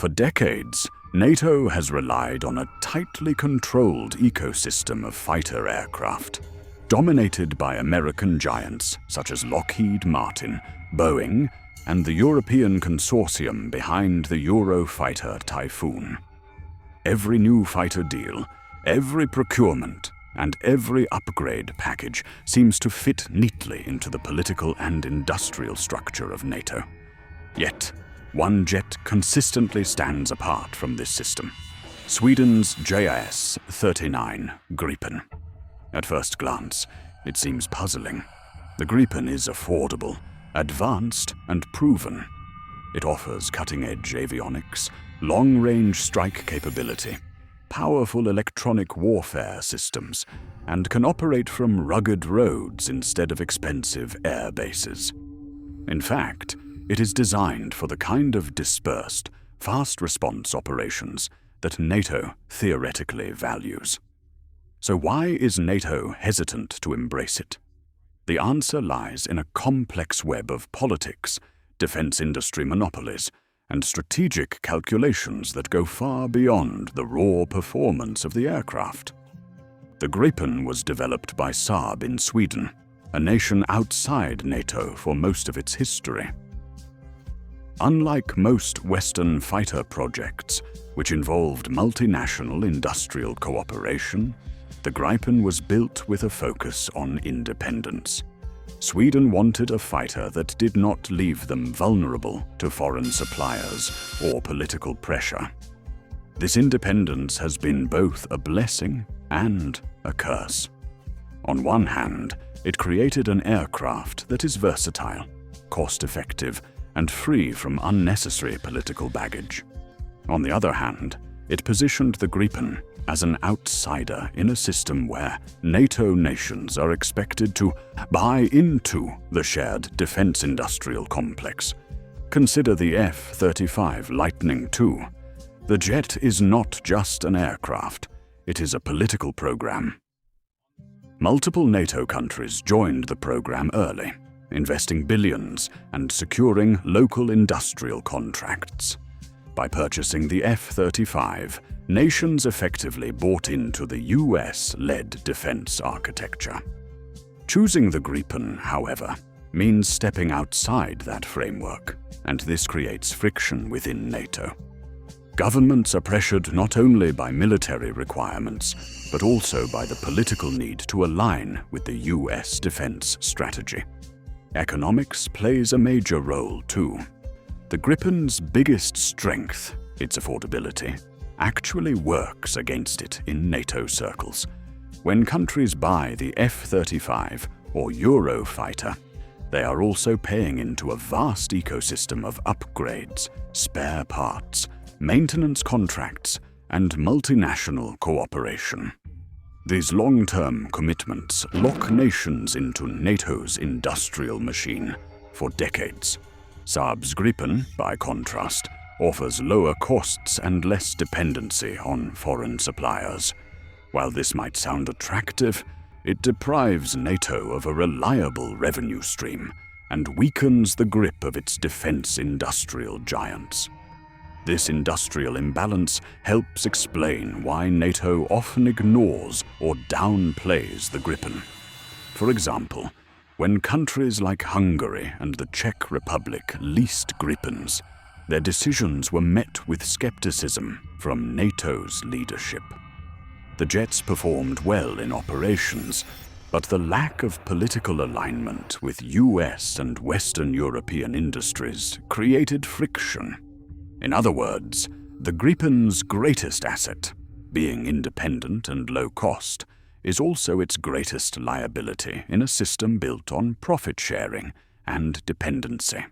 For decades, NATO has relied on a tightly controlled ecosystem of fighter aircraft, dominated by American giants such as Lockheed Martin, Boeing, and the European consortium behind the Eurofighter Typhoon. Every new fighter deal, every procurement, and every upgrade package seems to fit neatly into the political and industrial structure of NATO. Yet, one jet consistently stands apart from this system: Sweden's JAS-39 Gripen. At first glance, it seems puzzling. The Gripen is affordable, advanced, and proven. It offers cutting-edge avionics, long-range strike capability, powerful electronic warfare systems, and can operate from rugged roads instead of expensive air bases. In fact, it is designed for the kind of dispersed, fast-response operations that NATO theoretically values. So why is NATO hesitant to embrace it? The answer lies in a complex web of politics, defense industry monopolies, and strategic calculations that go far beyond the raw performance of the aircraft. The Gripen was developed by Saab in Sweden, a nation outside NATO for most of its history. Unlike most Western fighter projects, which involved multinational industrial cooperation, the Gripen was built with a focus on independence. Sweden wanted a fighter that did not leave them vulnerable to foreign suppliers or political pressure. This independence has been both a blessing and a curse. On one hand, it created an aircraft that is versatile, cost-effective, and free from unnecessary political baggage. On the other hand, it positioned the Gripen as an outsider in a system where NATO nations are expected to buy into the shared defense industrial complex. Consider the F-35 Lightning II. The jet is not just an aircraft, it is a political program. Multiple NATO countries joined the program early, investing billions and securing local industrial contracts. By purchasing the F-35, nations effectively bought into the US-led defense architecture. Choosing the Gripen, however, means stepping outside that framework, and this creates friction within NATO. Governments are pressured not only by military requirements, but also by the political need to align with the US defense strategy. Economics plays a major role too. The Gripen's biggest strength, its affordability, actually works against it in NATO circles. When countries buy the F-35 or Eurofighter, they are also paying into a vast ecosystem of upgrades, spare parts, maintenance contracts, and multinational cooperation. These long-term commitments lock nations into NATO's industrial machine for decades. Saab's Gripen, by contrast, offers lower costs and less dependency on foreign suppliers. While this might sound attractive, it deprives NATO of a reliable revenue stream and weakens the grip of its defense industrial giants. This industrial imbalance helps explain why NATO often ignores or downplays the Gripen. For example, when countries like Hungary and the Czech Republic leased Gripens, their decisions were met with skepticism from NATO's leadership. The jets performed well in operations, but the lack of political alignment with US and Western European industries created friction. In other words, the Gripen's greatest asset, being independent and low cost, is also its greatest liability in a system built on profit sharing and dependency.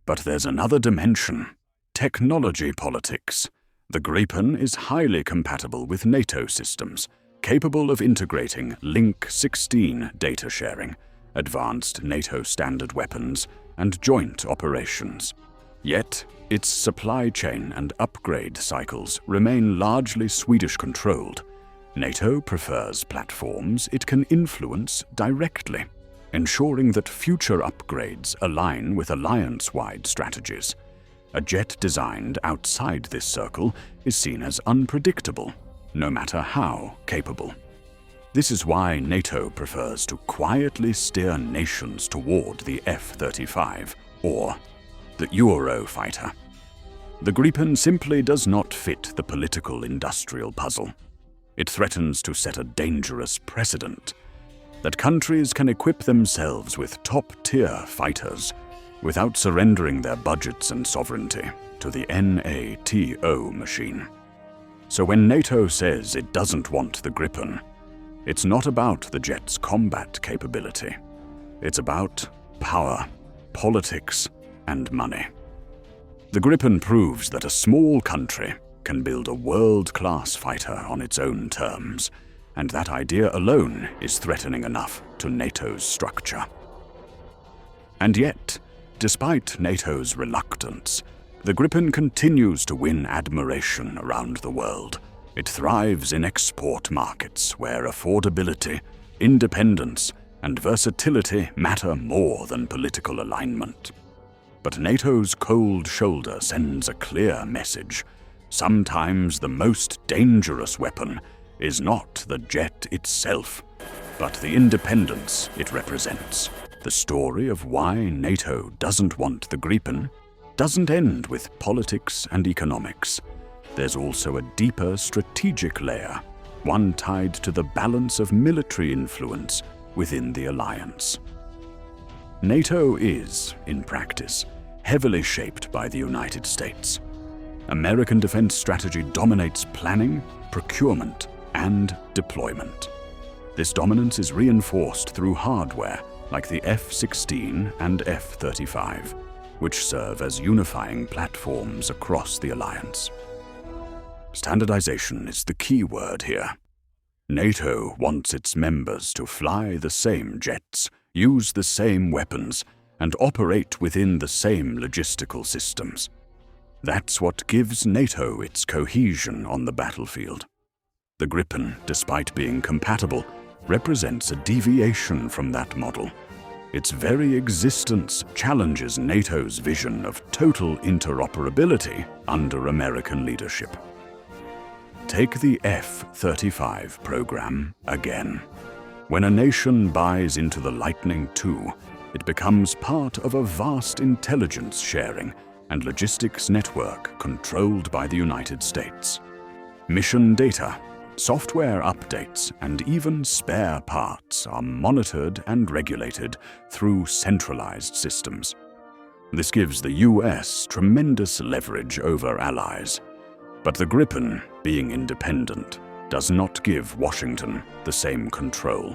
But there's another dimension: technology politics. The Gripen is highly compatible with NATO systems, capable of integrating Link 16 data sharing, advanced NATO standard weapons, and joint operations. Yet, its supply chain and upgrade cycles remain largely Swedish-controlled. NATO prefers platforms it can influence directly, ensuring that future upgrades align with alliance-wide strategies. A jet designed outside this circle is seen as unpredictable, no matter how capable. This is why NATO prefers to quietly steer nations toward the F-35 or the Eurofighter. The Gripen simply does not fit the political-industrial puzzle. It threatens to set a dangerous precedent that countries can equip themselves with top-tier fighters without surrendering their budgets and sovereignty to the NATO machine. So when NATO says it doesn't want the Gripen, it's not about the jet's combat capability. It's about power, politics, and money. The Gripen proves that a small country can build a world-class fighter on its own terms, and that idea alone is threatening enough to NATO's structure. And yet, despite NATO's reluctance, the Gripen continues to win admiration around the world. It thrives in export markets where affordability, independence, and versatility matter more than political alignment. But NATO's cold shoulder sends a clear message. Sometimes the most dangerous weapon is not the jet itself, but the independence it represents. The story of why NATO doesn't want the Gripen doesn't end with politics and economics. There's also a deeper strategic layer, one tied to the balance of military influence within the alliance. NATO is, in practice, heavily shaped by the United States. American defense strategy dominates planning, procurement, and deployment. This dominance is reinforced through hardware like the F-16 and F-35, which serve as unifying platforms across the alliance. Standardization is the key word here. NATO wants its members to fly the same jets, use the same weapons, and operate within the same logistical systems. That's what gives NATO its cohesion on the battlefield. The Gripen, despite being compatible, represents a deviation from that model. Its very existence challenges NATO's vision of total interoperability under American leadership. Take the F-35 program again. When a nation buys into the Lightning II, it becomes part of a vast intelligence sharing and logistics network controlled by the United States. Mission data, software updates, and even spare parts are monitored and regulated through centralized systems. This gives the US tremendous leverage over allies. But the Gripen, being independent, does not give Washington the same control.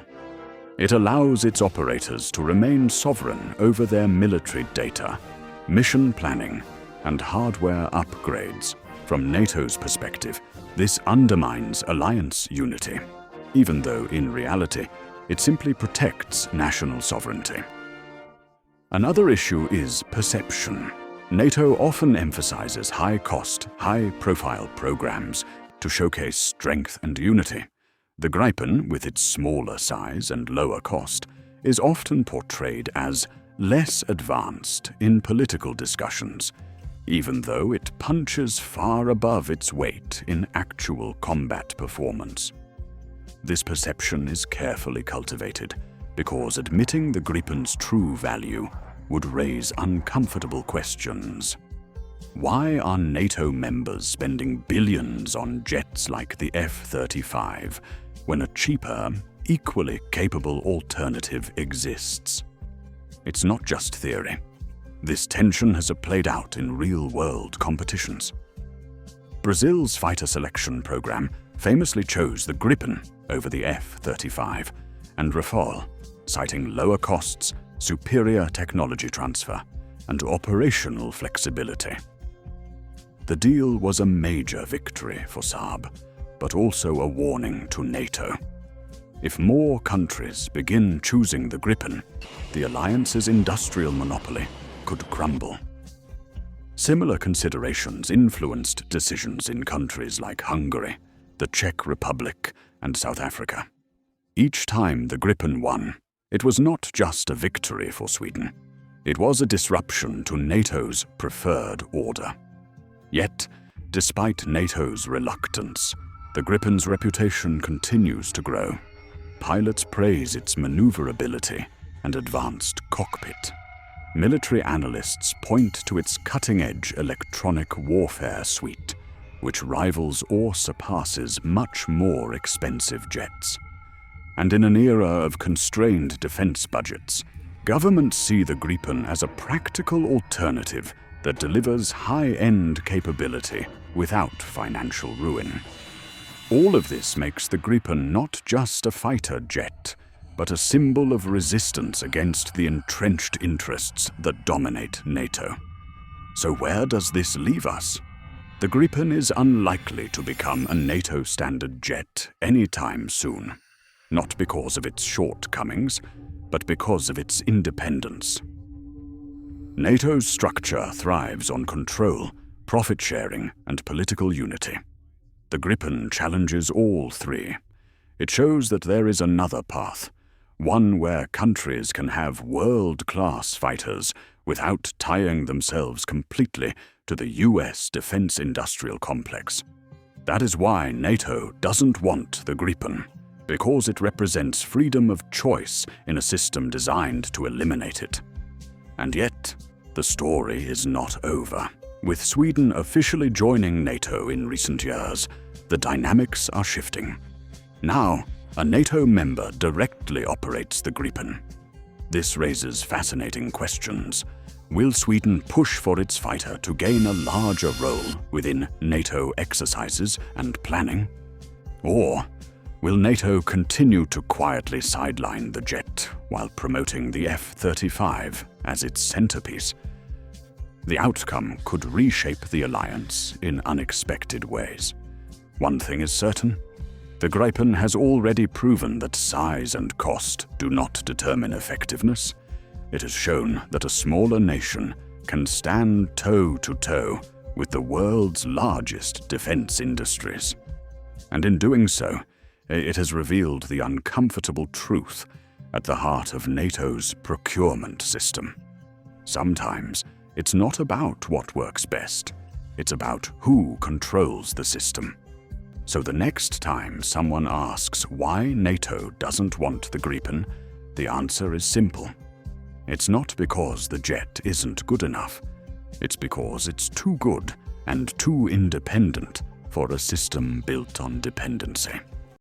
It allows its operators to remain sovereign over their military data, mission planning, and hardware upgrades. From NATO's perspective, this undermines alliance unity, even though in reality, it simply protects national sovereignty. Another issue is perception. NATO often emphasizes high-cost, high-profile programs to showcase strength and unity. The Gripen, with its smaller size and lower cost, is often portrayed as less advanced in political discussions, even though it punches far above its weight in actual combat performance. This perception is carefully cultivated because admitting the Gripen's true value would raise uncomfortable questions. Why are NATO members spending billions on jets like the F-35 when a cheaper, equally capable alternative exists? It's not just theory. This tension has played out in real-world competitions. Brazil's fighter selection program famously chose the Gripen over the F-35 and Rafale, citing lower costs, superior technology transfer, and operational flexibility. The deal was a major victory for Saab, but also a warning to NATO. If more countries begin choosing the Gripen, the alliance's industrial monopoly could crumble. Similar considerations influenced decisions in countries like Hungary, the Czech Republic, and South Africa. Each time the Gripen won, it was not just a victory for Sweden. It was a disruption to NATO's preferred order. Yet, despite NATO's reluctance, the Gripen's reputation continues to grow. Pilots praise its maneuverability and advanced cockpit. Military analysts point to its cutting-edge electronic warfare suite, which rivals or surpasses much more expensive jets. And in an era of constrained defense budgets, governments see the Gripen as a practical alternative that delivers high-end capability without financial ruin. All of this makes the Gripen not just a fighter jet, but a symbol of resistance against the entrenched interests that dominate NATO. So where does this leave us? The Gripen is unlikely to become a NATO standard jet anytime soon, not because of its shortcomings, but because of its independence. NATO's structure thrives on control, profit-sharing, and political unity. The Gripen challenges all three. It shows that there is another path, one where countries can have world-class fighters without tying themselves completely to the US defense industrial complex. That is why NATO doesn't want the Gripen, because it represents freedom of choice in a system designed to eliminate it. And yet, the story is not over. With Sweden officially joining NATO in recent years, the dynamics are shifting. Now, a NATO member directly operates the Gripen. This raises fascinating questions. Will Sweden push for its fighter to gain a larger role within NATO exercises and planning? Or will NATO continue to quietly sideline the jet while promoting the F-35 as its centerpiece? The outcome could reshape the alliance in unexpected ways. One thing is certain: the Gripen has already proven that size and cost do not determine effectiveness. It has shown that a smaller nation can stand toe-to-toe with the world's largest defense industries. And in doing so, it has revealed the uncomfortable truth at the heart of NATO's procurement system. Sometimes, it's not about what works best. It's about who controls the system. So the next time someone asks why NATO doesn't want the Gripen, the answer is simple. It's not because the jet isn't good enough. It's because it's too good and too independent for a system built on dependency.